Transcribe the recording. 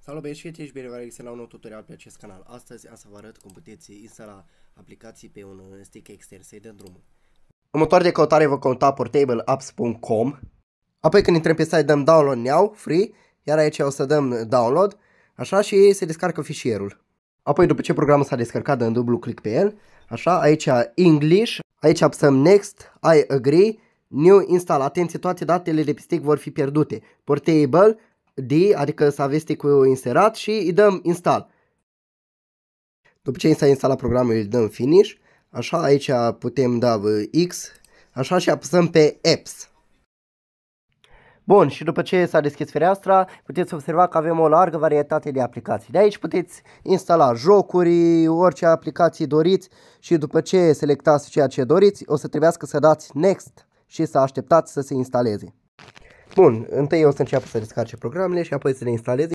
Salut băieți și fete și bine v-am regăsit la un nou tutorial pe acest canal. Astăzi am să vă arăt cum puteți instala aplicații pe un stick extern, să-i dăm drumul. În motor de căutare vă căuta portableapps.com. Apoi când intrăm pe site dăm download now, free, iar aici o să dăm download, așa, și se descarcă fișierul. Apoi după ce programul s-a descărcat dăm dublu click pe el, așa, aici English, aici apăsăm next, I agree, new install, atenție, toate datele de pe stick vor fi pierdute. Portable D, adică să aveți stick-ul inserat și îi dăm install. După ce s-a instalat programul îi dăm finish, așa, aici putem da X, așa, și apăsăm pe apps. Bun, și după ce s-a deschis fereastra, puteți observa că avem o largă varietate de aplicații. De aici puteți instala jocuri, orice aplicații doriți și după ce selectați ceea ce doriți, o să trebuiască să dați next și să așteptați să se instaleze. Bun, întâi o să înceapă să descarce programele și apoi să le instaleze.